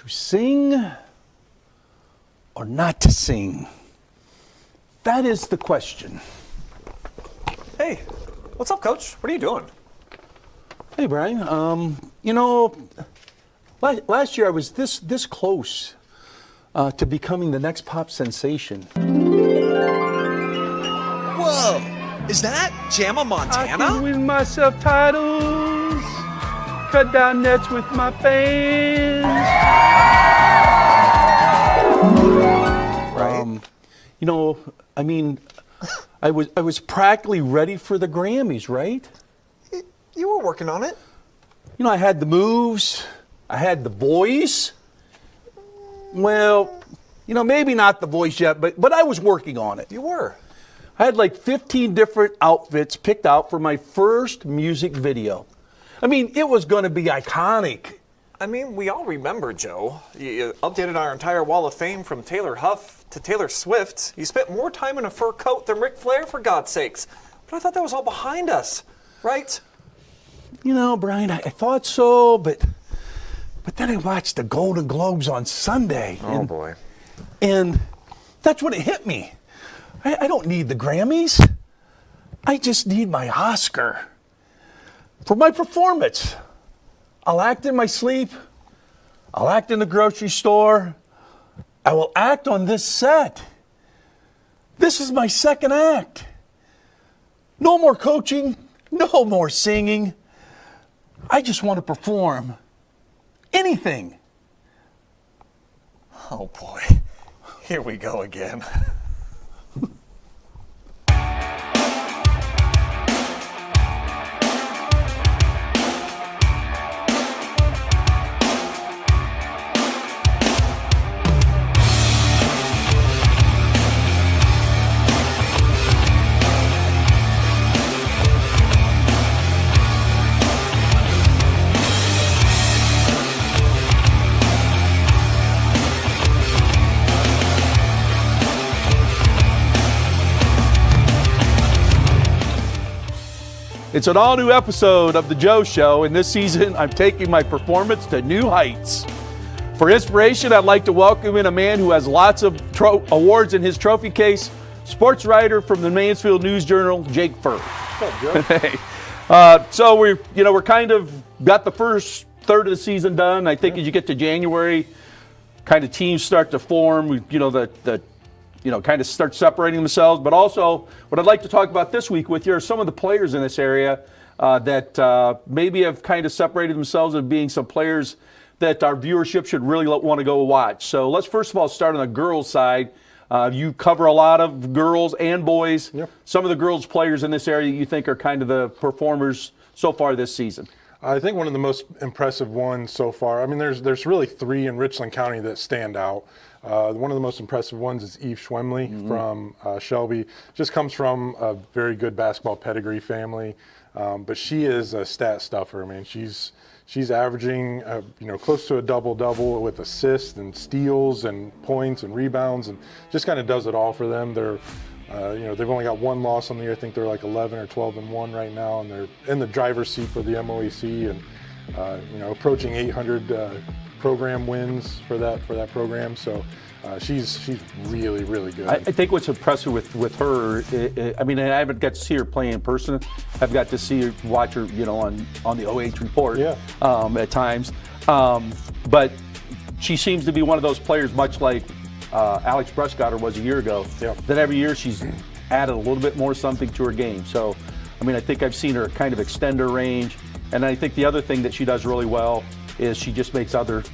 To sing or not to sing? That is the question. Hey, what's up, Coach? What are you doing? Hey, Brian. Last year I was this close to becoming the next pop sensation. Whoa! Is that Jamma I Montana? can win myself titles, cut down nets with my fans. Right. I was practically ready for the Grammys, right? You were working on it. I had the moves, I had the voice. Well, maybe not the voice yet, but I was working on it. You were. I had like 15 different outfits picked out for my first music video. It was going to be iconic. We all remember, Joe. You updated our entire wall of fame from Taylor Huff to Taylor Swift. You spent more time in a fur coat than Ric Flair, for God's sakes. But I thought that was all behind us, right? Brian, I thought so, but then I watched the Golden Globes on Sunday. Oh, boy. And that's when it hit me. I don't need the Grammys. I just need my Oscar. For my performance. I'll act in my sleep. I'll act in the grocery store. I will act on this set. This is my second act. No more coaching. No more singing. I just want to perform. Anything. Oh, boy. Here we go again. It's an all-new episode of The Joe Show, and this season I'm taking my performance to new heights. For inspiration, I'd like to welcome in a man who has lots of awards in his trophy case, sports writer from the Mansfield News Journal, Jake Furr. What's up, Joe? Hey. So we're kind of got the first third of the season done. I think as you get to January, kind of teams start to form. Kind of start separating themselves. But also, what I'd like to talk about this week with you are some of the players in this area that maybe have kind of separated themselves as being some players that our viewership should really want to go watch. So let's first of all start on the girls' side. You cover a lot of girls and boys. Yep. Some of the girls' players in this area you think are kind of the performers so far this season. I think one of the most impressive ones so far, there's really three in Richland County that stand out. One of the most impressive ones is Eve Schwemley from Shelby. Just comes from a very good basketball pedigree family, but she is a stat stuffer. She's averaging close to a double-double with assists and steals and points and rebounds, and just kind of does it all for them. They've only got one loss on the year. I think they're like 11 or 12-1 right now, and they're in the driver's seat for the MOAC, and approaching 800 program wins for that program. So she's really, really good. I think what's impressive with her, I haven't got to see her play in person. I've got to watch her, on the OH report at times. But she seems to be one of those players, much like Alex Bruscotter was a year ago. Yeah. That every year she's added a little bit more something to her game. So, I think I've seen her kind of extend her range. And I think the other thing that she does really well is she just makes her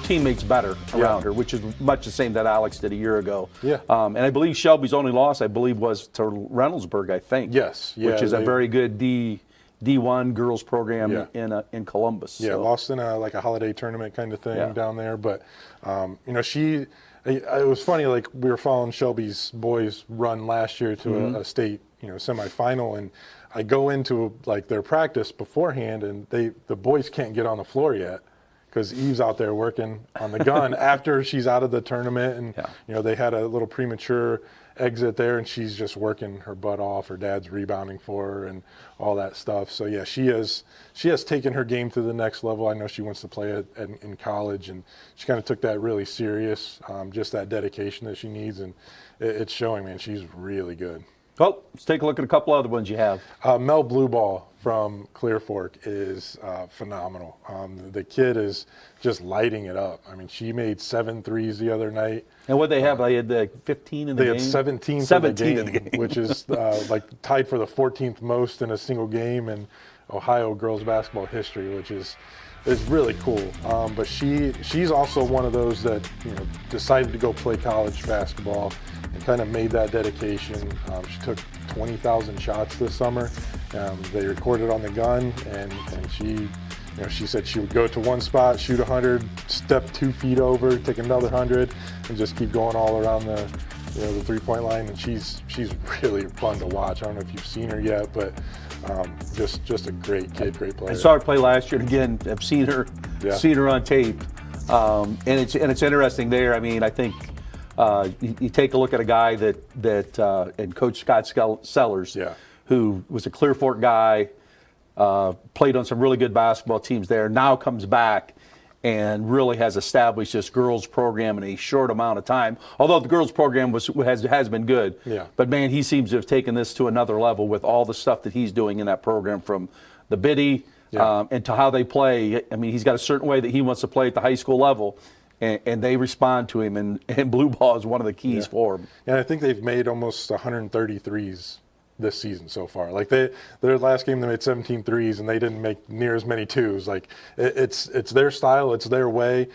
teammates better around her, which is much the same that Alex did a year ago. Yeah. And I believe Shelby's only loss, was to Reynoldsburg, I think. Yes. Yeah, which is a very good D1 girls program in Columbus. Yeah, so. Lost in a holiday tournament kind of thing down there. But, it was funny, like we were following Shelby's boys run last year to a state, semifinal, and I go into their practice beforehand, and the boys can't get on the floor yet because Eve's out there working on the gun after she's out of the tournament, and they had a little premature exit there, and she's just working her butt off. Her dad's rebounding for her and all that stuff. So yeah, she has taken her game to the next level. I know she wants to play in college, and she kind of took that really serious, just that dedication that she needs, and it's showing, man. She's really good. Well, let's take a look at a couple other ones you have. Mel Blueball from Clear Fork is phenomenal. The kid is just lighting it up. I mean, she made 7 threes the other night. And what they have, they had 15 in the game? They had 17 in the game, which is like tied for the 14th most in a single game in Ohio girls basketball history, which is really cool. But she's also one of those that decided to go play college basketball and kind of made that dedication. She took 20,000 shots this summer. They recorded on the gun, and she said she would go to one spot, shoot 100, step 2 feet over, take another 100, and just keep going all around the three-point line. And she's really fun to watch. I don't know if you've seen her yet, but just a great kid, great player. I saw her play last year, and again, I've seen her on tape, and it's interesting there. I mean, I think you take a look at a guy that and Coach Scott Sellers, who was a Clear Fork guy, played on some really good basketball teams there, now comes back and really has established this girls program in a short amount of time. Although the girls program has been good, but man, he seems to have taken this to another level with all the stuff that he's doing in that program, from the biddy and to how they play. I mean, he's got a certain way that he wants to play at the high school level, and they respond to him, and blue ball is one of the keys for him. And I think they've made almost 130 threes this season so far. Like their last game, they made 17 threes, and they didn't make near as many twos. Like it's their style, it's their way.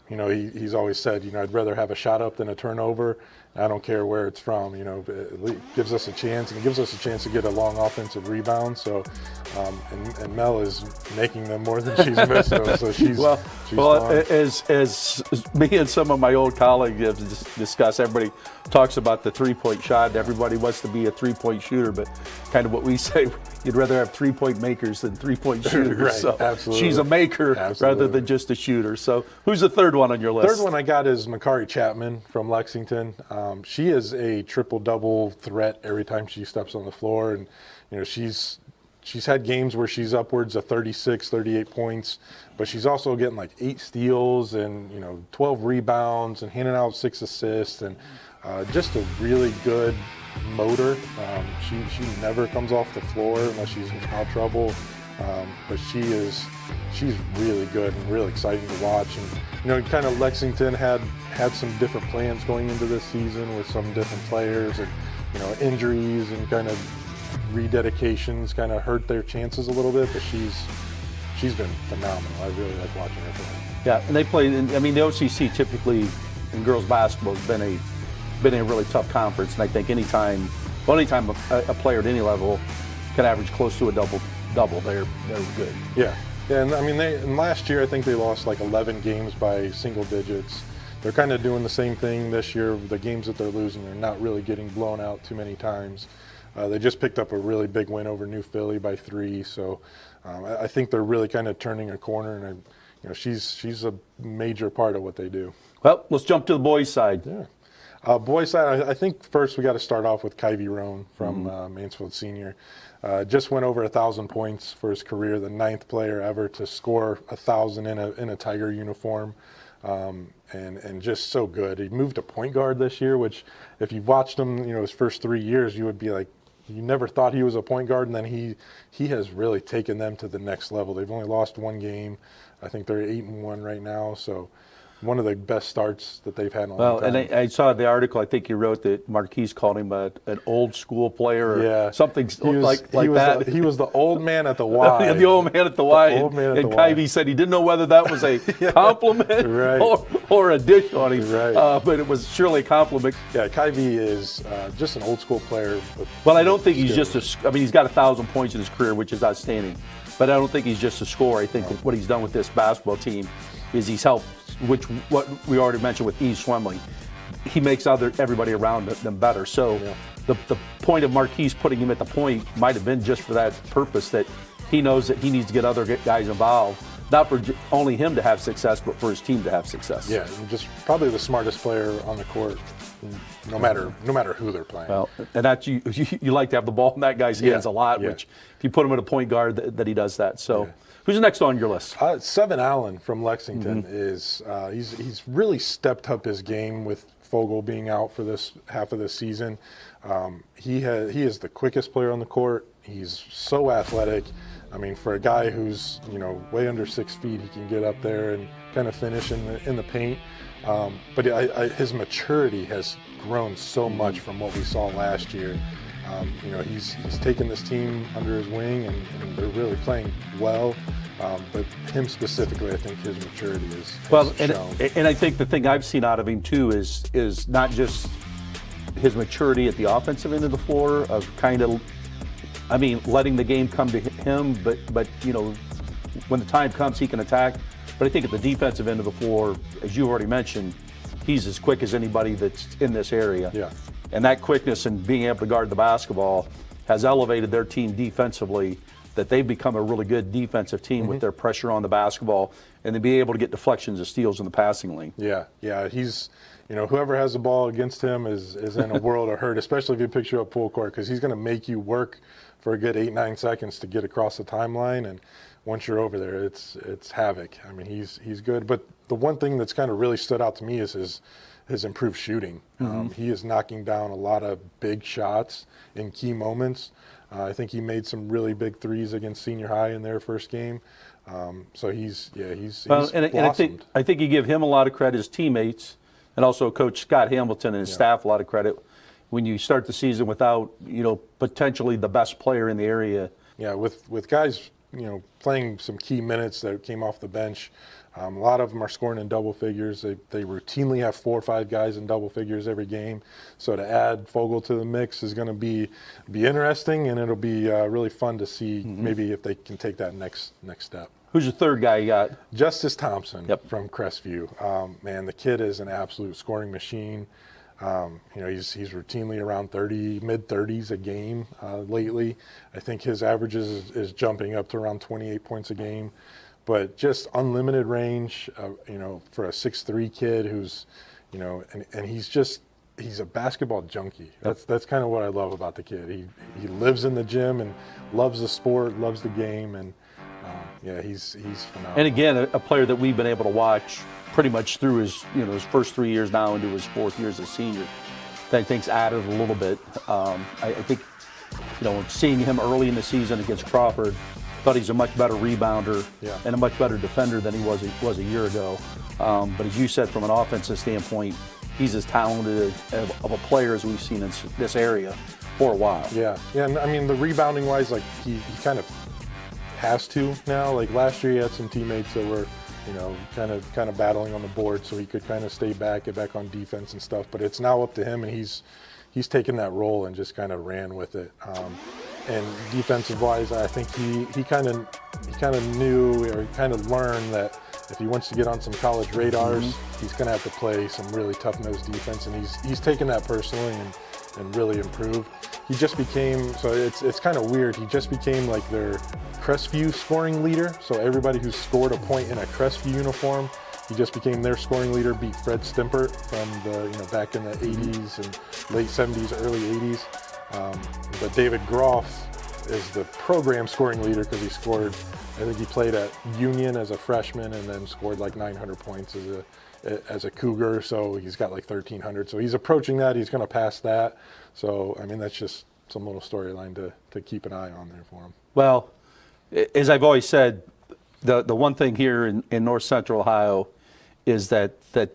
He's always said, I'd rather have a shot up than a turnover. I don't care where it's from. It gives us a chance, and it gives us a chance to get a long offensive rebound. So, and Mel is making them more than she's missed them. So she's as me and some of my old colleagues have discussed, everybody talks about the 3-point shot. Everybody wants to be a 3-point shooter, but kind of what we say, you'd rather have 3-point makers than 3-point shooters. Right, so absolutely. She's a maker rather than just a shooter. So who's the third one on your list? Third one I got is Makari Chapman from Lexington. She is a triple-double threat every time she steps on the floor, and she's had games where she's upwards of 36, 38 points, but she's also getting like 8 steals and 12 rebounds and handing out 6 assists, and just a really good motor. She never comes off the floor unless she's in foul trouble, but she's really good and really exciting to watch. And kind of Lexington had some different plans going into this season with some different players, and injuries and kind of rededications kind of hurt their chances a little bit, but she's been phenomenal. I really like watching her play. Yeah, and they play. I mean, the OCC typically in girls basketball has been a really tough conference, and I think anytime a player at any level can average close to a double, they're good. Yeah, and I mean, and last year I think they lost like 11 games by single digits. They're kind of doing the same thing this year. The games that they're losing, they're not really getting blown out too many times. They just picked up a really big win over New Philly by 3, so I think they're really kind of turning a corner, and she's a major part of what they do. Well, let's jump to the boys' side. Yeah, boys' side. I think first we got to start off with Kyvie Roan from Mansfield Senior. Just went over 1,000 points for his career, the 9th player ever to score 1,000 in a Tiger uniform. And just so good. He moved to point guard this year, which if you've watched him, his first 3 years, you would be like, you never thought he was a point guard, and then he has really taken them to the next level. They've only lost 1 game. I think they're 8-1 right now, so one of the best starts that they've had in a long time. And I saw the article, I think you wrote that Marquise called him an old school player or something like that. He was the old man at the Y. The old man at the Y. And Kyvie said he didn't know whether that was a compliment or a dish on him, but it was surely a compliment. Yeah, Kyvie is just an old school player. Well, I don't think he's just he's got 1,000 points in his career, which is outstanding, but I don't think he's just a scorer. I think that what he's done with this basketball team is he's helped, what we already mentioned with Eve Swemley, he makes everybody around them better. So the point of Marquise putting him at the point might have been just for that purpose, that he knows that he needs to get other guys involved not for only him to have success, but for his team to have success. Yeah, and just probably the smartest player on the court, no matter who they're playing. Well, and that you like to have the ball in that guy's hands a lot, which if you put him at a point guard, that he does that. So, who's next on your list? Seven Allen from Lexington is he's really stepped up his game with Fogel being out for this half of the season. He is the quickest player on the court. He's so athletic. I mean, for a guy who's way under 6 feet, he can get up there and kind of finish in the paint. But his maturity has grown so much from what we saw last year. He's taken this team under his wing, and they're really playing well. But him specifically, I think his maturity is shown. And I think the thing I've seen out of him too is not just his maturity at the offensive end of the floor of letting the game come to him, but when the time comes, he can attack. But I think at the defensive end of the floor, as you already mentioned, he's as quick as anybody that's in this area. Yeah. And that quickness and being able to guard the basketball has elevated their team defensively, that they've become a really good defensive team with their pressure on the basketball and to be able to get deflections and steals in the passing lane. Yeah. He's, whoever has the ball against him is in a world of hurt, especially if you picture up full court, because he's going to make you work for a good 8-9 seconds to get across the timeline. And once you're over there, it's havoc. I mean, he's good. But the one thing that's kind of really stood out to me is his improved shooting. He is knocking down a lot of big shots in key moments. I think he made some really big threes against Senior High in their first game. So he's blossomed. I think you give him a lot of credit, his teammates, and also Coach Scott Hamilton and his staff a lot of credit when you start the season without potentially the best player in the area. Yeah, with guys playing some key minutes that came off the bench. A lot of them are scoring in double figures. They routinely have 4 or 5 guys in double figures every game. So to add Fogel to the mix is going to be interesting, and it'll be really fun to see maybe if they can take that next step. Who's your third guy you got? Justice Thompson from Crestview. Man, the kid is an absolute scoring machine. He's routinely around mid-30s a game lately. I think his averages is jumping up to around 28 points a game. But just unlimited range, for a 6'3" kid who's, and he's a basketball junkie. That's kind of what I love about the kid. He lives in the gym and loves the sport, loves the game, and he's phenomenal. And again, a player that we've been able to watch pretty much through his his first 3 years now into his 4th year as a senior. That I think's added a little bit. I think seeing him early in the season against Crawford. Thought he's a much better rebounder and a much better defender than he was a year ago. But as you said, from an offensive standpoint, he's as talented of a player as we've seen in this area for a while. Yeah. And I mean, the rebounding wise, like he kind of has to now. Like last year, he had some teammates that were, kind of battling on the board, so he could kind of stay back, get back on defense and stuff. But it's now up to him, and he's taken that role and just kind of ran with it. And defensive-wise, I think he kind of knew or kind of learned that if he wants to get on some college radars, he's going to have to play some really tough-nosed defense, and he's taken that personally and really improved. He just became, so it's kind of weird, he just became like their Crestview scoring leader. So everybody who scored a point in a Crestview uniform, he just became their scoring leader, beat Fred Stimpert from the back in the 80s and late 70s, early 80s. But David Groff is the program scoring leader because he scored, I think he played at Union as a freshman and then scored like 900 points as a Cougar. So he's got like 1,300. So he's approaching that. He's going to pass that. So, I mean, that's just some little storyline to keep an eye on there for him. Well, as I've always said, the one thing here in North Central Ohio is that the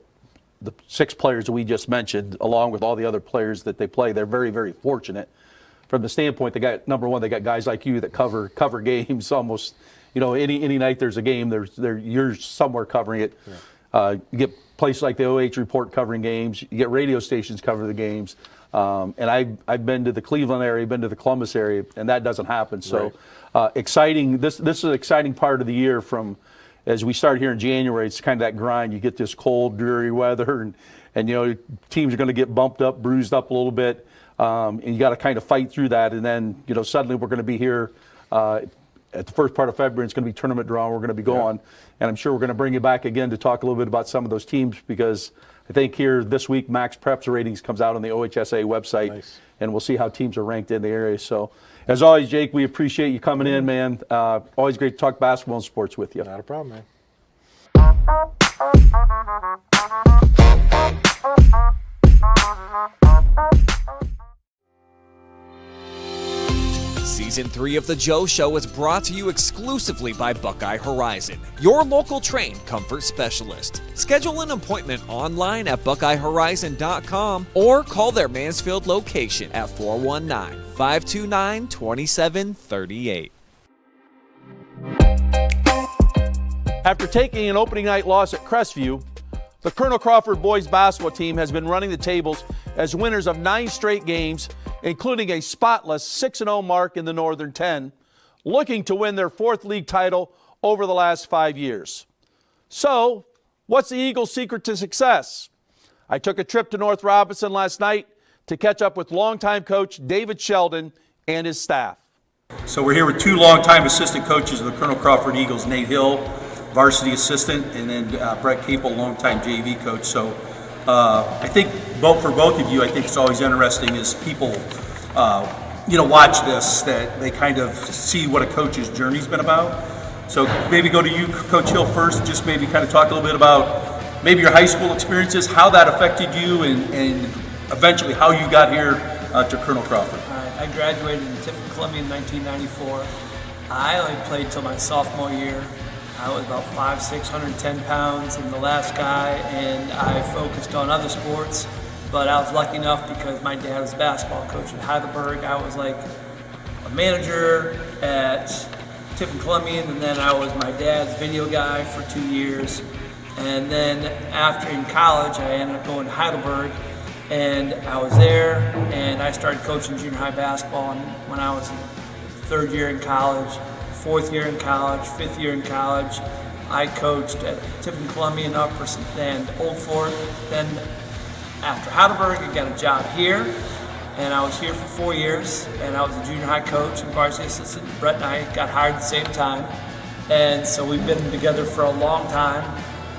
6 players that we just mentioned, along with all the other players that they play, they're very, very fortunate. From the standpoint, number one, they got guys like you that cover games almost. Any night there's a game, you're somewhere covering it. Yeah. You get places like the OH Report covering games. You get radio stations cover the games. And I've been to the Cleveland area, been to the Columbus area, and that doesn't happen. So exciting. This is an exciting part of the year from. As we start here in January, it's kind of that grind. You get this cold, dreary weather, and teams are going to get bumped up, bruised up a little bit, and you got to kind of fight through that. And then suddenly we're going to be here at the first part of February, it's going to be tournament draw. We're going to be going, and I'm sure we're going to bring you back again to talk a little bit about some of those teams, because I think here this week Max Preps ratings comes out on the OHSA website, and we'll see how teams are ranked in the area. So, as always, Jake, we appreciate you coming in, man. Always great to talk basketball and sports with you. Not a problem, man. Season 3 of The Joe Show is brought to you exclusively by Buckeye Horizon, your local Trane comfort specialist. Schedule an appointment online at BuckeyeHorizon.com or call their Mansfield location at 419-529-2738. After taking an opening night loss at Crestview, the Colonel Crawford boys basketball team has been running the tables as winners of 9 straight games, including a spotless 6-0 mark in the Northern 10, looking to win their 4th league title over the last 5 years. So, what's the Eagles' secret to success? I took a trip to North Robinson last night to catch up with longtime coach David Sheldon and his staff. So we're here with 2 longtime assistant coaches of the Colonel Crawford Eagles, Nate Hill, varsity assistant, and then Brett Kaple, longtime JV coach. So I think for both of you, I think it's always interesting as people, watch this, that they kind of see what a coach's journey's been about. So maybe go to you, Coach Hill, first. Just maybe kind of talk a little bit about maybe your high school experiences, how that affected you, and eventually how you got here to Colonel Crawford. I graduated in Tiffin, Columbia in 1994. I only played till my sophomore year. I was about 5'6", 110 pounds, and the last guy, and I focused on other sports. But I was lucky enough because my dad was a basketball coach at Heidelberg. I was like a manager at Tiffin, Columbia, and then I was my dad's video guy for 2 years. And then after in college, I ended up going to Heidelberg, and I was there, and I started coaching junior high basketball when I was in 3rd year in college, 4th year in college, 5th year in college. I coached at Tiffin, Columbia, and Upper and Old Fort. Then after Heidelberg, I got a job here, and I was here for 4 years, and I was a junior high coach and varsity assistant. Brett and I got hired at the same time, and so we've been together for a long time.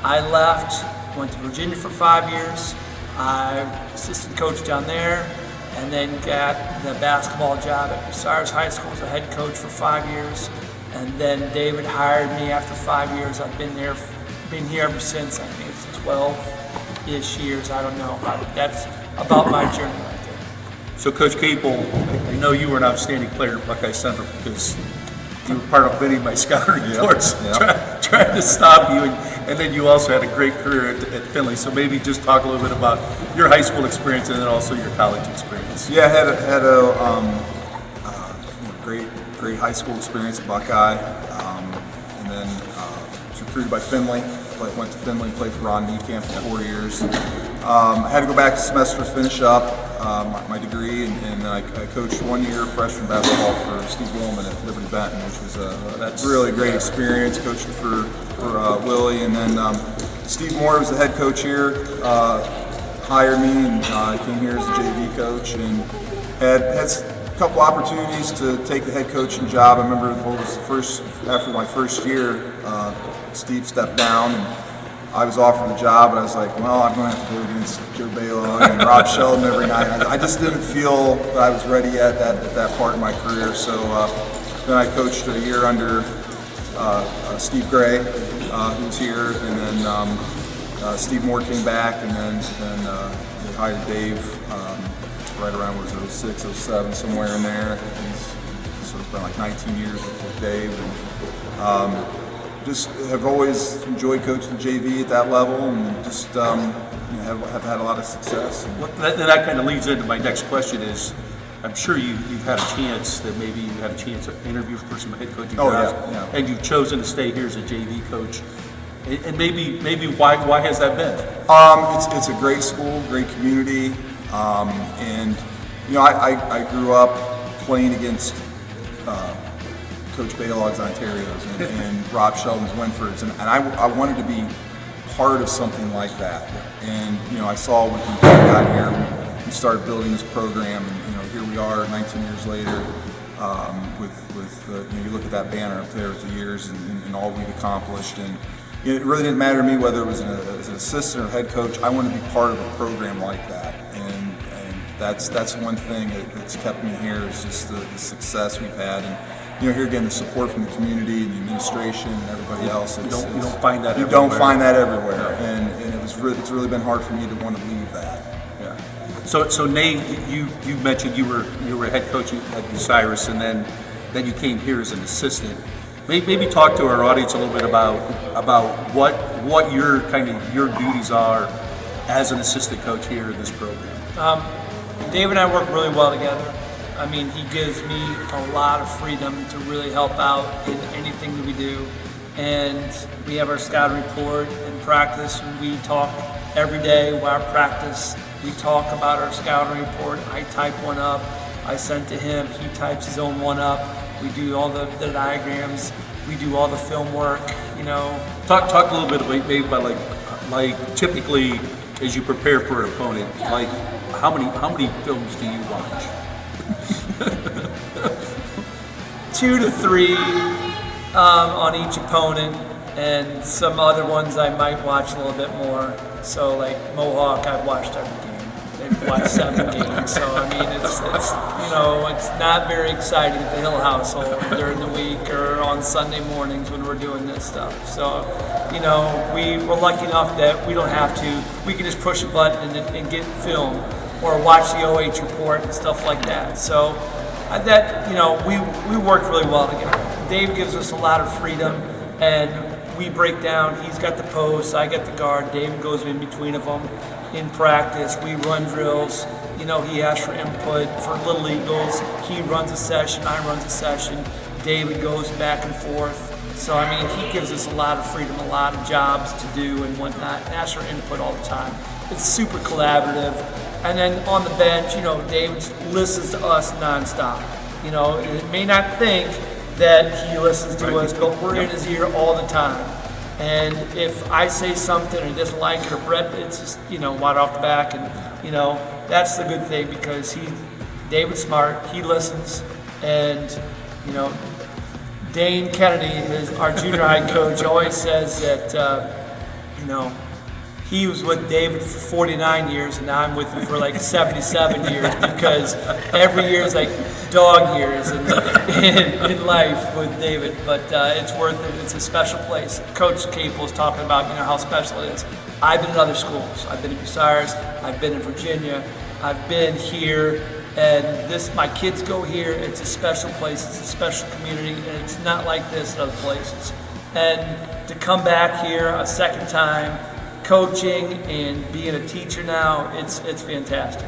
I left, went to Virginia for 5 years. I assistant coach down there, and then got the basketball job at Bucyrus High School as a head coach for 5 years. And then David hired me after 5 years. I've been here ever since. I think it's 12-ish years. I don't know. That's about my journey right there. So Coach Kaple, I know you were an outstanding player at Buckeye Central because you were part of many of my scouting reports trying to stop you, and then you also had a great career at Finley. So maybe just talk a little bit about your high school experience and then also your college experience. Yeah, I had a great high school experience at Buckeye, and then was recruited by Finley. Went to Finley, played for Ron Niekamp for 4 years. I had to go back a semester to finish up my degree, and then I coached 1 year freshman basketball for Steve Woolman at Liberty Benton, which was that's really great experience, coaching for Willie. And then Steve Moore was the head coach here, hired me, and I came here as a JV coach, and had a couple opportunities to take the head coaching job. I remember after my first year, Steve stepped down, and I was offered the job, and I was like, well, I'm going to have to go against Joe Balogh and Rob Sheldon every night. I just didn't feel that I was ready yet at that part of my career. So then I coached a year under Steve Gray, who was here, and then Steve Moore came back, and then they hired Dave right around 06, 07, somewhere in there. So it's been like 19 years with Dave. And, just have always enjoyed coaching JV at that level, and just have had a lot of success. Well, that kind of leads into my next question is, I'm sure you've had a chance to interview for some head coaching jobs, and you've chosen to stay here as a JV coach. And maybe why has that been? It's a great school, great community, and I grew up playing against Coach Balogh's Ontario's and Rob Sheldon's Winfords, and I wanted to be part of something like that. And I saw when we got here, we started building this program, and here we are 19 years later. You look at that banner up there with the years and all we've accomplished, and it really didn't matter to me whether it was as an assistant or head coach. I wanted to be part of a program like that, and that's one thing that's kept me here is just the success we've had, and here again the support from the community and the administration and everybody else. You don't find that. You don't find that everywhere, and it's really been hard for me to want to leave that. Yeah. So Nate, you mentioned you were a head coach at Bucyrus, and then you came here as an assistant. Maybe talk to our audience a little bit about what your duties are as an assistant coach here in this program. Dave and I work really well together. I mean, he gives me a lot of freedom to really help out in anything that we do. And we have our scouting report in practice, and we talk every day while practice. We talk about our scouting report. I type one up. I send to him. He types his own one up. We do all the diagrams. We do all the film work. Talk a little bit about like typically as you prepare for an opponent, like how many films do you watch? 2 to 3 on each opponent, and some other ones I might watch a little bit more. So like Mohawk, I've watched every game. They've watched 7 games. So I mean, it's not very exciting at the Hill household during the week or on Sunday mornings when we're doing this stuff. So we're lucky enough that we don't have to. We can just push a button and get film or watch the OH report and stuff like that. So we work really well together. Dave gives us a lot of freedom, and we break down. He's got the post, I got the guard. Dave goes in between of them in practice. We run drills. He asks for input for Little Eagles. He runs a session, I run a session. David goes back and forth. So I mean, he gives us a lot of freedom, a lot of jobs to do and whatnot. And asks for input all the time. It's super collaborative. And then on the bench, David listens to us nonstop. It may not think that he listens to us, but we're in his ear all the time. And if I say something and he doesn't like it, or Brett, it's just, water off the back. And, that's the good thing, because David's smart, he listens. And, Dane Kennedy, our junior high coach, always says that, he was with David for 49 years, and now I'm with him for like 77 years, because every year is like dog years in life with David. But it's worth it. It's a special place. Coach Kaple was talking about how special it is. I've been in other schools. I've been at Bucyrus. I've been in Virginia. I've been here, and my kids go here. It's a special place. It's a special community, and it's not like this in other places. And to come back here a second time, coaching and being a teacher now, it's fantastic.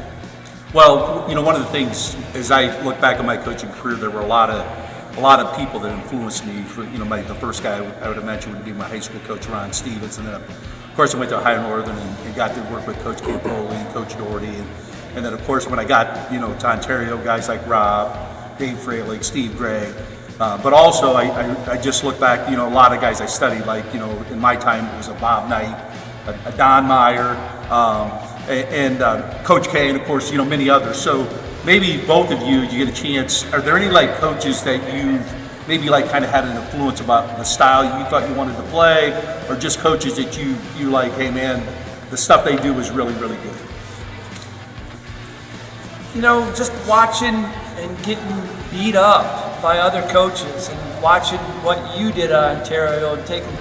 Well, one of the things, as I look back on my coaching career, there were a lot of people that influenced me. The first guy I would have mentioned would be my high school coach, Ron Stevens, and then of course I went to Ohio Northern and got to work with Coach Kaple and Coach Doherty, and then of course when I got to Ontario, guys like Rob, Dave Fralick, Steve Gray. But also, I just look back, a lot of guys I studied, like, in my time it was a Bob Knight, a Don Meyer, and Coach K, and of course, many others. So maybe both of you get a chance. Are there any coaches that you maybe kind of had an influence about the style you thought you wanted to play, or just coaches that you hey man, the stuff they do is really, really good? Just watching and getting beat up by other coaches, and watching what you did at Ontario, and taking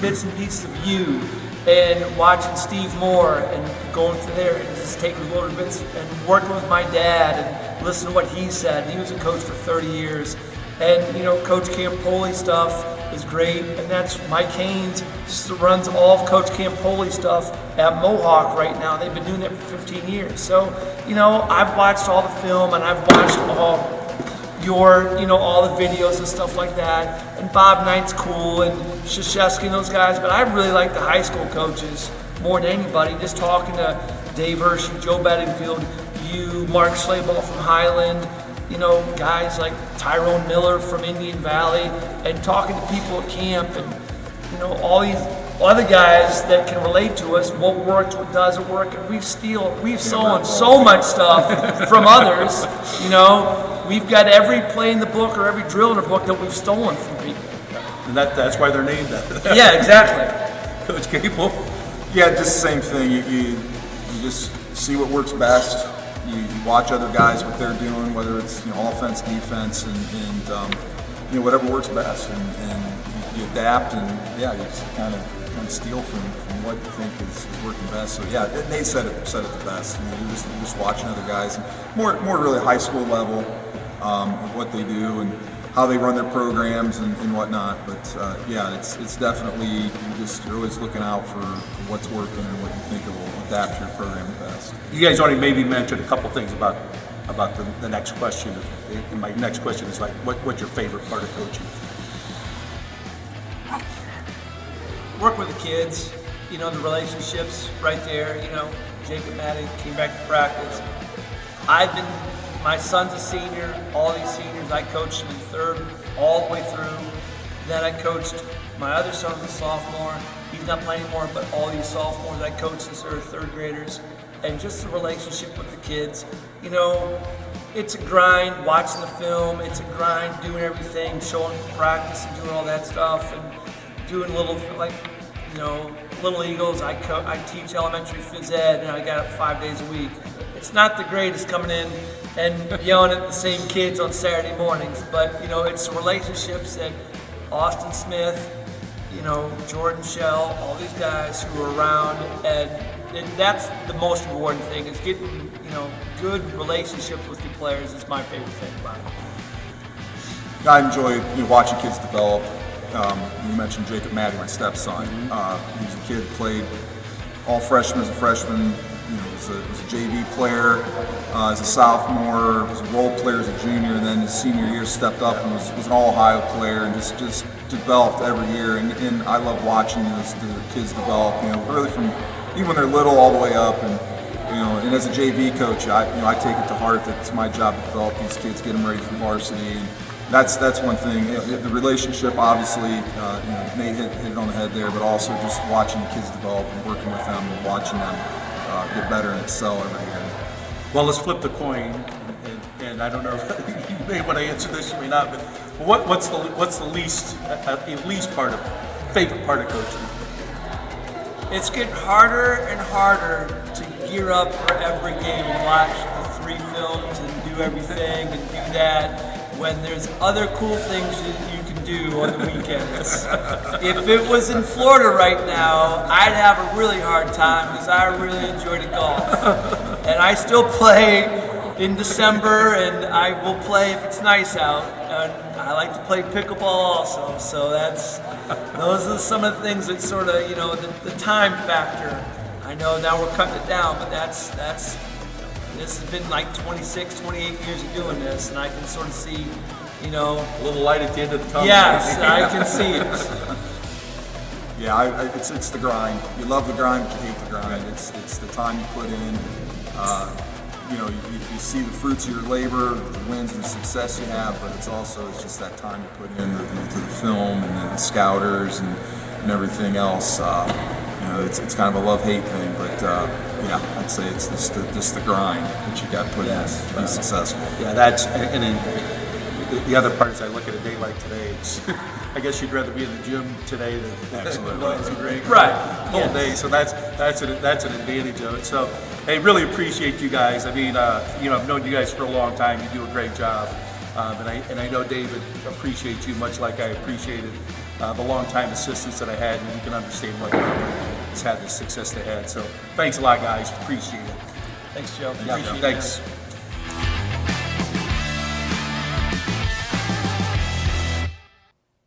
bits and pieces of you, and watching Steve Moore and going through there and just taking little bits, and working with my dad and listening to what he said. He was a coach for 30 years. And, Coach Campoli stuff is great. And that's Mike Haynes runs all of Coach Campoli stuff at Mohawk right now. They've been doing that for 15 years. So, I've watched all the film, and I've watched all all the videos and stuff like that. And Bob Knight's cool, and Krzyzewski and those guys. But I really like the high school coaches more than anybody. Just talking to Dave Hershey, Joe Bedingfield, Mark Schlaball from Highland, guys like Tyrone Miller from Indian Valley, and talking to people at camp, and all these other guys that can relate to us, what works, what doesn't work, and we've stolen so much stuff from others. we've got every play in the book or every drill in the book that we've stolen from people. And that's why they're named that. Yeah, exactly. Coach Kaple. Yeah, just the same thing. You just see what works best. You watch other guys, what they're doing, whether it's offense, defense, and whatever works best, and you adapt, and yeah, you just kind of steal from what you think is working best. So yeah, Nate said it the best. You're just watching other guys, and more really high school level of what they do and how they run their programs and whatnot. But yeah, it's definitely you're always looking out for what's working and what you think will adapt your program the best. You guys already maybe mentioned a couple things about the next question. And my next question is like, what's your favorite part of coaching? Work with the kids, the relationships right there. Jake and Maddie came back to practice. My son's a senior, all these seniors, I coached in third all the way through. Then I coached, my other son's a sophomore. He's not playing anymore, but all these sophomores I coached since they were third graders. And just the relationship with the kids. It's a grind watching the film. It's a grind doing everything, showing practice and doing all that stuff. And doing little Eagles. I teach elementary phys ed, and I got it 5 days a week. It's not the greatest coming in and yelling at the same kids on Saturday mornings, but it's the relationships that Austin Smith, Jordan Shell, all these guys who are around, and that's the most rewarding thing is getting good relationships with the players is my favorite thing about it. I enjoy watching kids develop. You mentioned Jacob Maddie, my stepson. He was a kid, played all freshmen as a freshman. Was a JV player as a sophomore. Was a role player as a junior, and then his senior year stepped up and was an All-Ohio player, and just developed every year. And I love watching the kids develop. Really from even when they're little all the way up. And as a JV coach, I take it to heart that it's my job to develop these kids, get them ready for varsity. And that's one thing. The relationship, obviously, Nate hit it on the head there, but also just watching the kids develop and working with them and watching them get better and excel every year. Well, let's flip the coin, and I don't know if you may want to answer this, you may not, but what's the least favorite part of coaching? It's getting harder and harder to gear up for every game and watch the 3 films and do everything and do that when there's other cool things you can do on the weekends. If it was in Florida right now, I'd have a really hard time because I really enjoy the golf. And I still play in December, and I will play if it's nice out. And I like to play pickleball also, so those are some of the things that sort of, the time factor. I know now we're cutting it down, but this has been like 26, 28 years of doing this, and I can sort of see, A little light at the end of the tunnel. Yes, I can see it. Yeah, it's the grind. You love the grind, but you hate the grind. It's the time you put in. You see the fruits of your labor, the wins and the success you have, but it's just that time you put into the film and the scouters and everything else. It's kind of a love-hate thing, but yeah, I'd say it's just the grind that you got to put in to be successful. Yeah, and then the other part is I look at a day like today, I guess you'd rather be in the gym today than Absolutely. great Right. whole day. So that's an advantage of it. So hey, really appreciate you guys. I mean, I've known you guys for a long time. You do a great job, and I know David appreciates you much like I appreciated the long-time assistants that I had, and you can understand why has had the success they had. So thanks a lot, guys. Appreciate it. Thanks, Joe. Yeah, Appreciate it. thanks.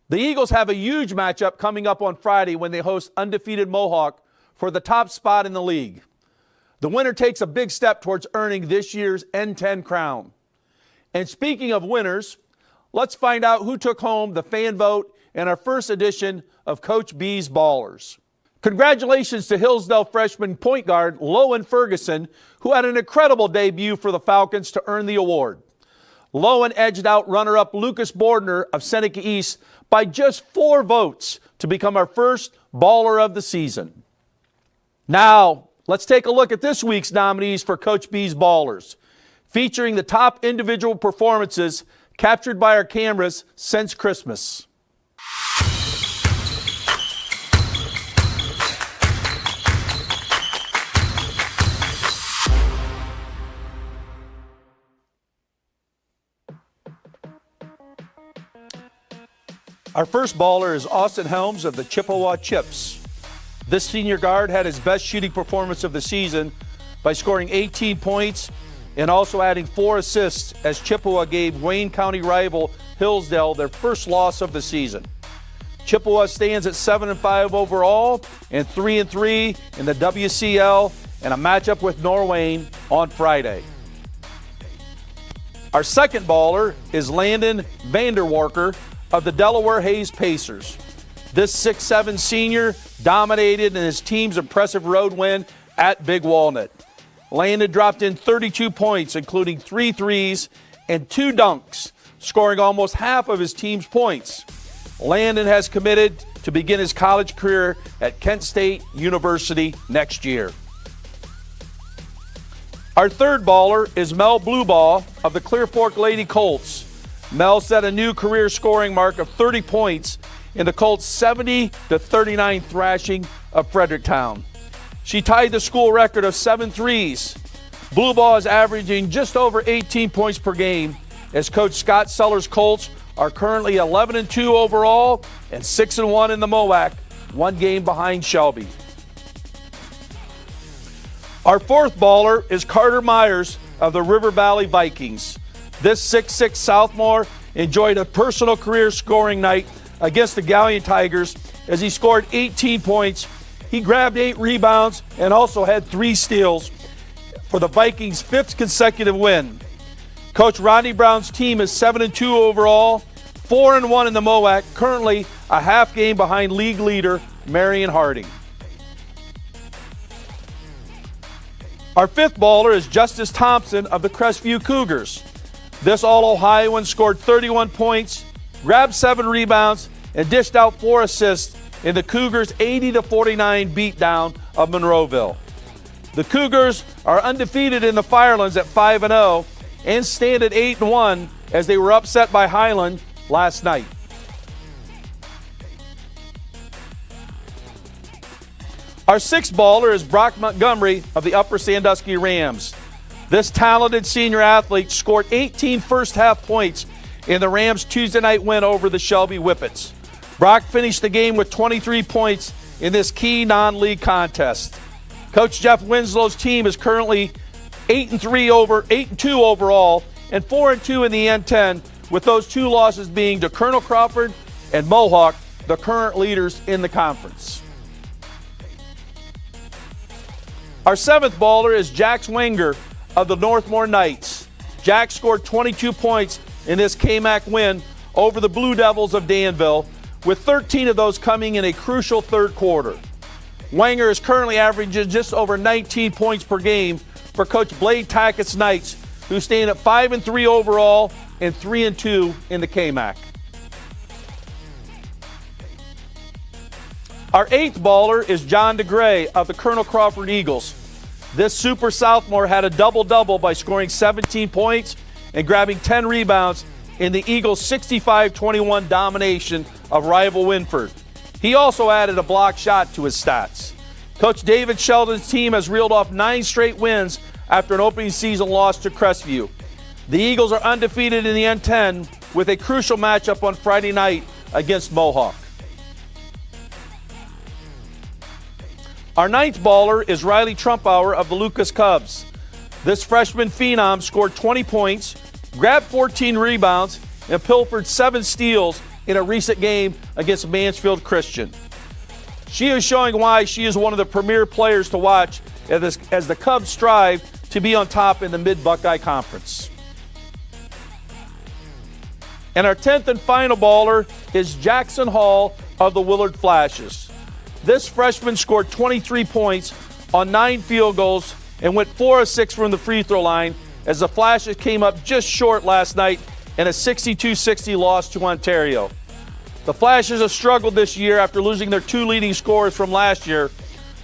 The Eagles have a huge matchup coming up on Friday when they host undefeated Mohawk for the top spot in the league. The winner takes a big step towards earning this year's N10 crown. And speaking of winners, let's find out who took home the fan vote in our first edition of Coach B's Ballers. Congratulations to Hillsdale freshman point guard Lowen Ferguson, who had an incredible debut for the Falcons to earn the award. Lowen edged out runner-up Lucas Bordner of Seneca East by just 4 votes to become our first Baller of the season. Now, let's take a look at this week's nominees for Coach B's Ballers. featuring the top individual performances captured by our cameras since Christmas. Our first baller is Austin Helms of the Chippewa Chips. This senior guard had his best shooting performance of the season by scoring 18 points and also adding 4 assists as Chippewa gave Wayne County rival Hillsdale their first loss of the season. Chippewa stands at 7-5 overall and 3-3 in the WCL and a matchup with Norwayne on Friday. Our second baller is Landon Vanderwarker of the Delaware Hayes Pacers. This 6'7" senior dominated in his team's impressive road win at Big Walnut. Landon dropped in 32 points, including 3 threes and 2 dunks, scoring almost half of his team's points. Landon has committed to begin his college career at Kent State University next year. Our third baller is Mel Bluebaugh of the Clear Fork Lady Colts. Mel set a new career scoring mark of 30 points in the Colts' 70-39 thrashing of Fredericktown. She tied the school record of 7 threes. Bluebaugh is averaging just over 18 points per game as Coach Scott Sellers' Colts are currently 11-2 overall and 6-1 in the MOAC, 1 game behind Shelby. Our fourth baller is Carter Myers of the River Valley Vikings. This 6'6" sophomore enjoyed a personal career scoring night against the Galleon Tigers as he scored 18 points. He grabbed 8 rebounds and also had 3 steals for the Vikings' 5th consecutive win. Coach Rodney Brown's team is 7-2 overall, 4-1 in the MOAC, currently a half game behind league leader Marion Harding. Our fifth baller is Justice Thompson of the Crestview Cougars. This All-Ohioan scored 31 points, grabbed 7 rebounds, and dished out 4 assists in the Cougars' 80-49 beatdown of Monroeville. The Cougars are undefeated in the Firelands at 5-0 and stand at 8-1 as they were upset by Highland last night. Our sixth baller is Brock Montgomery of the Upper Sandusky Rams. This talented senior athlete scored 18 first-half points in the Rams' Tuesday night win over the Shelby Whippets. Brock finished the game with 23 points in this key non-league contest. Coach Jeff Winslow's team is currently 8-2 overall and 4-2 in the N10, with those 2 losses being to Colonel Crawford and Mohawk, the current leaders in the conference. Our seventh baller is Jax Wenger of the Northmore Knights. Jack scored 22 points in this KMAC win over the Blue Devils of Danville, with 13 of those coming in a crucial third quarter. Wenger is currently averaging just over 19 points per game for Coach Blade Tackett's Knights, who stand at 5-3 overall and 3-2 in the KMAC. Our eighth baller is John DeGray of the Colonel Crawford Eagles. This super sophomore had a double-double by scoring 17 points and grabbing 10 rebounds in the Eagles' 65-21 domination of rival Winford. He also added a block shot to his stats. Coach David Sheldon's team has reeled off 9 straight wins after an opening season loss to Crestview. The Eagles are undefeated in the N10 with a crucial matchup on Friday night against Mohawk. Our ninth baller is Riley Trumpauer of the Lucas Cubs. This freshman phenom scored 20 points, grabbed 14 rebounds, and pilfered 7 steals in a recent game against Mansfield Christian. She is showing why she is one of the premier players to watch as the Cubs strive to be on top in the Mid-Buckeye Conference. And our 10th and final baller is Jackson Hall of the Willard Flashes. This freshman scored 23 points on 9 field goals and went 4 of 6 from the free throw line as the Flashes came up just short last night in a 62-60 loss to Ontario. The Flashes have struggled this year after losing their 2 leading scorers from last year.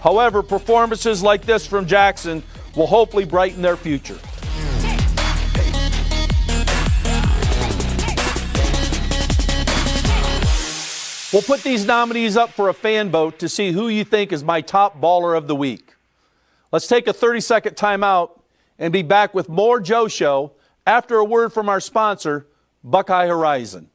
However, performances like this from Jackson will hopefully brighten their future. We'll put these nominees up for a fan vote to see who you think is my top baller of the week. Let's take a 30-second timeout and be back with more Joe Show after a word from our sponsor, Buckeye Horizon.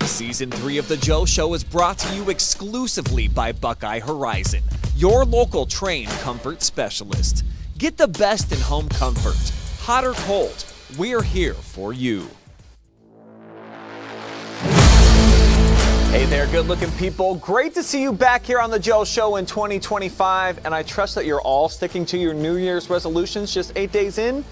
Season 3 of The Joe Show is brought to you exclusively by Buckeye Horizon, your local Trane comfort specialist. Get the best in home comfort. Hot or cold, we're here for you. Hey there, good-looking people. Great to see you back here on The Joe Show in 2025, and I trust that you're all sticking to your New Year's resolutions just 8 days in.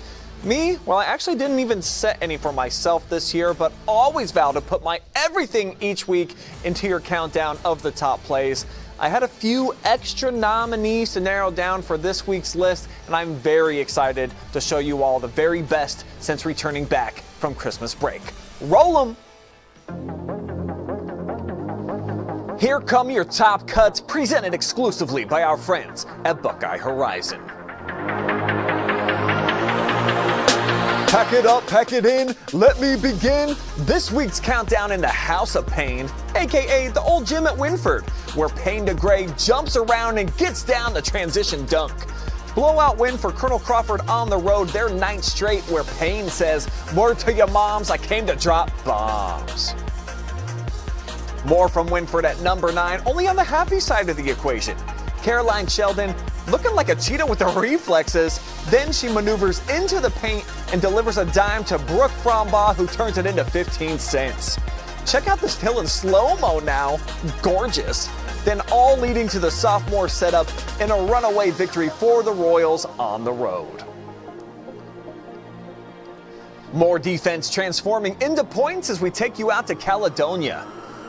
Me? Well, I actually didn't even set any for myself this year, but always vow to put my everything each week into your countdown of the top plays. I had a few extra nominees to narrow down for this week's list, and I'm very excited to show you all the very best since returning back from Christmas break. Roll 'em! Here come your top cuts, presented exclusively by our friends at Buckeye Horizon. Pack it up, pack it in, let me begin. This week's countdown in the House of Pain, aka the old gym at Winford, where Payne to Gray jumps around and gets down the transition dunk. Blowout win for Colonel Crawford on the road, their 9th straight, where Payne says, "Word to your moms, I came to drop bombs." More from Winford at number 9, only on the happy side of the equation. Caroline Sheldon looking like a cheetah with the reflexes. Then she maneuvers into the paint and delivers a dime to Brooke Frombaugh, who turns it into 15 cents. Check out this hill in slow-mo now. Gorgeous. Then all leading to the sophomore setup in a runaway victory for the Royals on the road. More defense transforming into points as we take you out to Caledonia.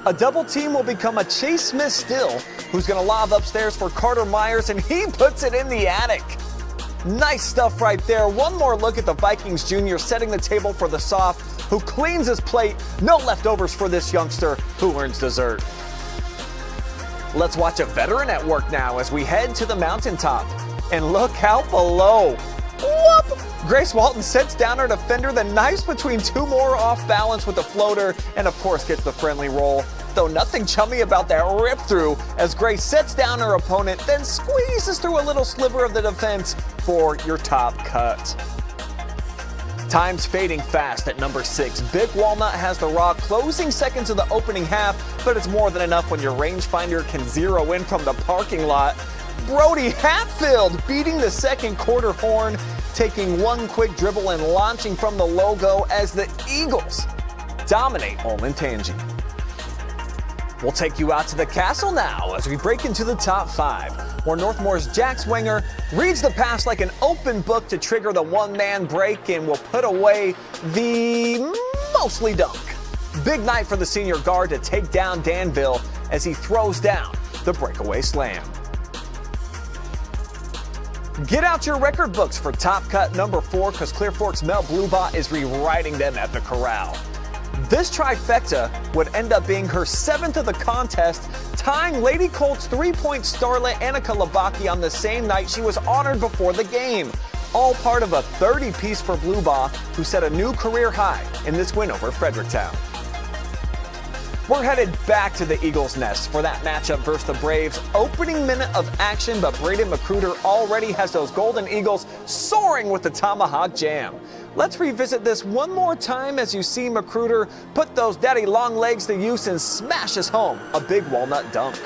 A double team will become a Chase Smith Still, who's going to lob upstairs for Carter Myers, and he puts it in the attic. Nice stuff right there. One more look at the Vikings junior setting the table for the Soph, who cleans his plate. No leftovers for this youngster who earns dessert. Let's watch a veteran at work now as we head to the mountaintop. And look out below. Whoop! Grace Walton sets down her defender, then knifes between two more off balance with the floater, and of course gets the friendly roll. Though nothing chummy about that rip through as Grace sets down her opponent, then squeezes through a little sliver of the defense for your top cut. Time's fading fast at number 6. Big Walnut has the rock, closing seconds of the opening half, but it's more than enough when your rangefinder can zero in from the parking lot. Brody Hatfield beating the second quarter horn, taking one quick dribble and launching from the logo as the Eagles dominate Olentangy. We'll take you out to the castle now as we break into the top 5, where Northmore's Jack Swinger reads the pass like an open book to trigger the one-man break and will put away the mostly dunk. Big night for the senior guard to take down Danville as he throws down the breakaway slam. Get out your record books for top cut number 4, because Clear Fork's Mel Blubaugh is rewriting them at the corral. This trifecta would end up being her 7th of the contest, tying Lady Colt's 3-point starlet Annika Labaki on the same night she was honored before the game. All part of a 30-piece for Blubaugh, who set a new career high in this win over Fredericktown. We're headed back to the Eagles' nest for that matchup versus the Braves. Opening minute of action, but Braden Magruder already has those Golden Eagles soaring with the tomahawk jam. Let's revisit this one more time as you see Magruder put those daddy long legs to use and smashes home a big walnut dunk.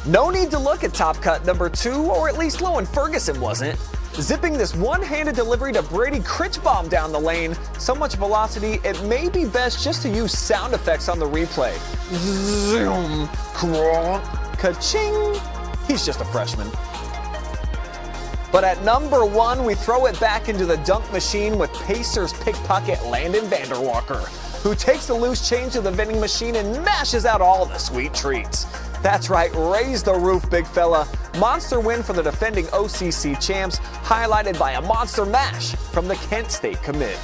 No need to look at top cut number 2, or at least Lowen Ferguson wasn't. Zipping this one-handed delivery to Brady Critchbaum down the lane. So much velocity, it may be best just to use sound effects on the replay. Zoom, cronk, ka-ching. He's just a freshman. But at number 1, we throw it back into the dunk machine with Pacers pickpocket Landon Vanderwalker, who takes the loose change to the vending machine and mashes out all the sweet treats. That's right, raise the roof, big fella. Monster win for the defending OCC champs, highlighted by a monster mash from the Kent State commit.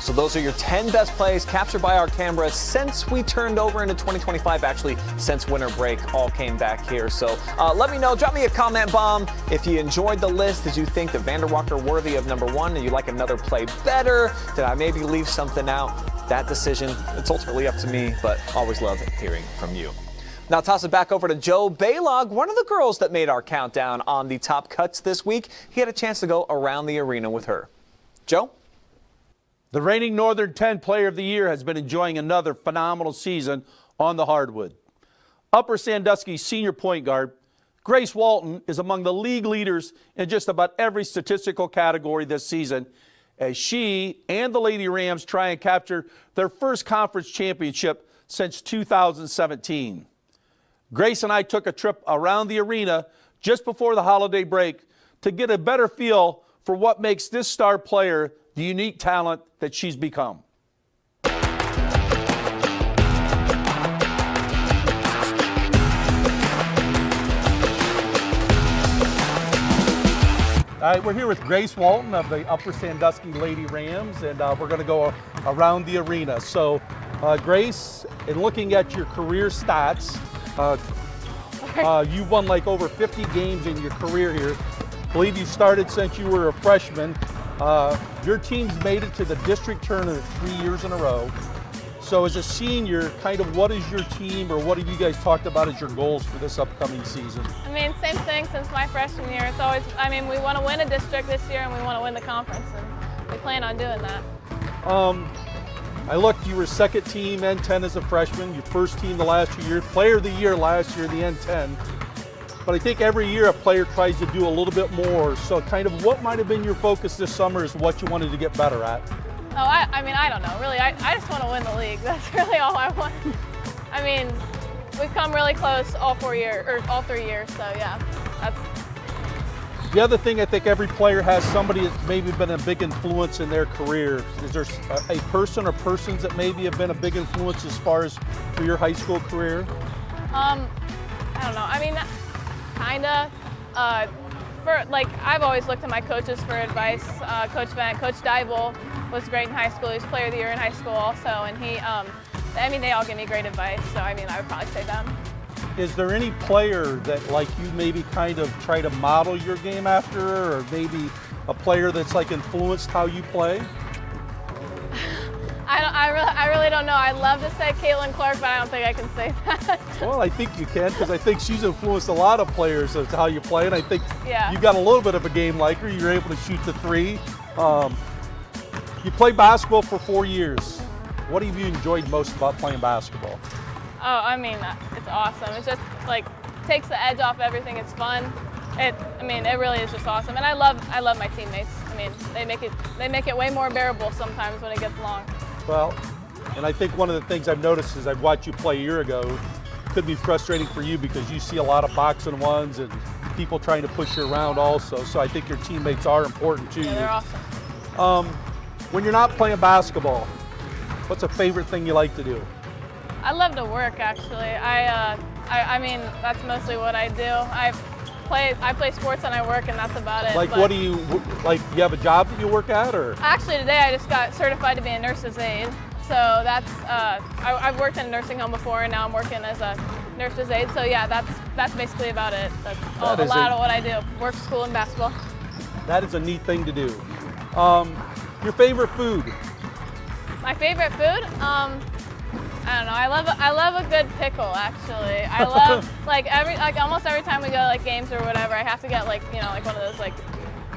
So those are your 10 best plays captured by our camera since we turned over into 2025, actually since winter break all came back here. So let me know, drop me a comment bomb if you enjoyed the list. Did you think the Vanderwalker worthy of #1 and you like another play better? Did I maybe leave something out? That decision, it's ultimately up to me, but always love hearing from you. Now toss it back over to Joe Balogh, one of the girls that made our countdown on the top cuts this week. He had a chance to go around the arena with her. Joe? The reigning N10 Player of the Year has been enjoying another phenomenal season on the hardwood. Upper Sandusky senior point guard Grace Walton is among the league leaders in just about every statistical category this season, as she and the Lady Rams try and capture their first conference championship since 2017. Grace and I took a trip around the arena just before the holiday break to get a better feel for what makes this star player the unique talent that she's become. All right, we're here with Grace Walton of the Upper Sandusky Lady Rams, and we're going to go around the arena. So, Grace, in looking at your career stats, you've won like over 50 games in your career here. I believe you started since you were a freshman. Your team's made it to the district tournament 3 years in a row. So as a senior, kind of what is your team, or what have you guys talked about as your goals for this upcoming season? I mean, same thing since my freshman year. It's always, I mean, we want to win a district this year and we want to win the conference, and we plan on doing that. I looked, you were second team N10 as a freshman, your first team the last 2 years, player of the year last year, the N10. But I think every year a player tries to do a little bit more. So kind of what might have been your focus this summer is what you wanted to get better at? Oh, I mean, I don't know. Really, I just want to win the league. That's really all I want. I mean, we've come really close all 4 years, or all 3 years, so yeah, that's. The other thing, I think every player has somebody that's maybe been a big influence in their career. Is there a person or persons that maybe have been a big influence as far as for your high school career? I don't know. I mean, kinda. I've always looked to my coaches for advice. Coach Bennett, Coach Dybel was great in high school. He was player of the year in high school also, and he, I mean, they all give me great advice. So I mean, I would probably say them. Is there any player that like you maybe kind of try to model your game after, or maybe a player that's like influenced how you play? I really don't know. I'd love to say Caitlin Clark, but I don't think I can say that. Well, I think you can, because I think she's influenced a lot of players as to how you play, and I think Yeah. you got a little bit of a game like her. You're able to shoot the three. You played basketball for 4 years. What have you enjoyed most about playing basketball? Oh, I mean, it's awesome. It's just like takes the edge off everything. It's fun. I mean, it really is just awesome, and I love my teammates. I mean, they make it way more bearable sometimes when it gets long. Well, and I think one of the things I've noticed is I've watched you play a year ago. Could be frustrating for you because you see a lot of boxing ones and people trying to push you around also. So I think your teammates are important to you. Yeah, they're awesome. When you're not playing basketball, what's a favorite thing you like to do? I love to work, actually. I mean, that's mostly what I do. I play sports and I work, and that's about it. Like, but what do you, like, you have a job that you work at, or? Actually, today I just got certified to be a nurse's aide. So that's, I've worked in a nursing home before, and now I'm working as a nurse's aide. So yeah, that's basically about it. That's a lot of what I do. Work, school, and basketball. That is a neat thing to do. Your favorite food? My favorite food? I don't know. I love a good pickle, actually. I love almost every time we go to games or whatever, I have to get one of those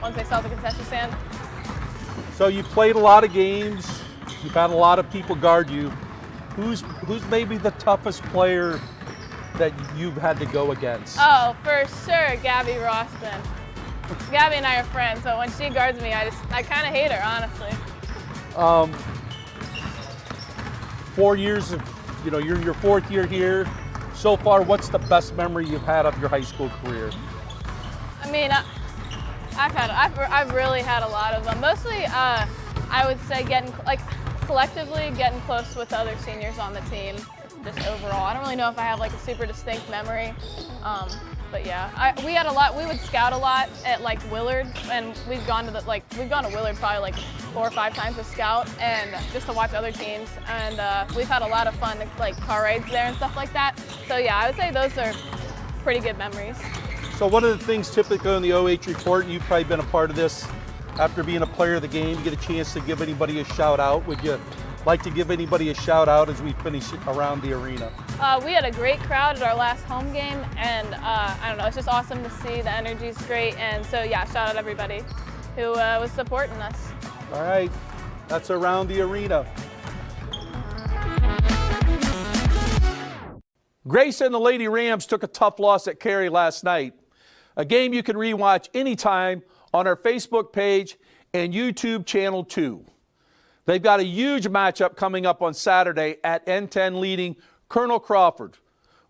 ones they sell at the concession stand. So you played a lot of games. You've had a lot of people guard you. Who's maybe the toughest player that you've had to go against? Oh, for sure, Gabby Roston. Gabby and I are friends, so when she guards me, I kind of hate her, honestly. 4 years of, you're your fourth year here. So far, what's the best memory you've had of your high school career? I mean, I've really had a lot of them. Mostly, I would say collectively getting close with other seniors on the team. Just overall, I don't really know if I have a super distinct memory. But yeah, we had a lot. We would scout a lot at like Willard, and we've gone to Willard probably like 4 or 5 times to scout and just to watch other teams. And we've had a lot of fun, like car rides there and stuff like that. So yeah, I would say those are pretty good memories. So one of the things typically on the OH report, and you've probably been a part of this, after being a player of the game, you get a chance to give anybody a shout out. Would you like to give anybody a shout out as we finish around the arena? We had a great crowd at our last home game, and I don't know, it's just awesome to see. The energy's great, and so yeah, shout out everybody who was supporting us. All right, that's around the arena. Grace and the Lady Rams took a tough loss at Cary last night. A game you can rewatch anytime on our Facebook page and YouTube channel too. They've got a huge matchup coming up on Saturday at N10 leading Colonel Crawford,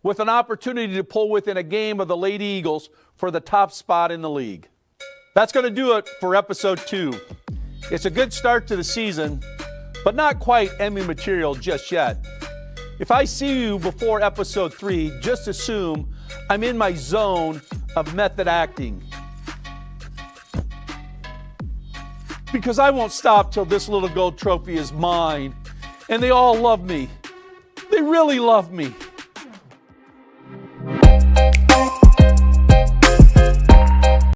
with an opportunity to pull within a game of the Lady Eagles for the top spot in the league. That's going to do it for episode 2. It's a good start to the season, but not quite Emmy material just yet. If I see you before episode 3, just assume I'm in my zone of method acting. Because I won't stop till this little gold trophy is mine. And they all love me. They really love me.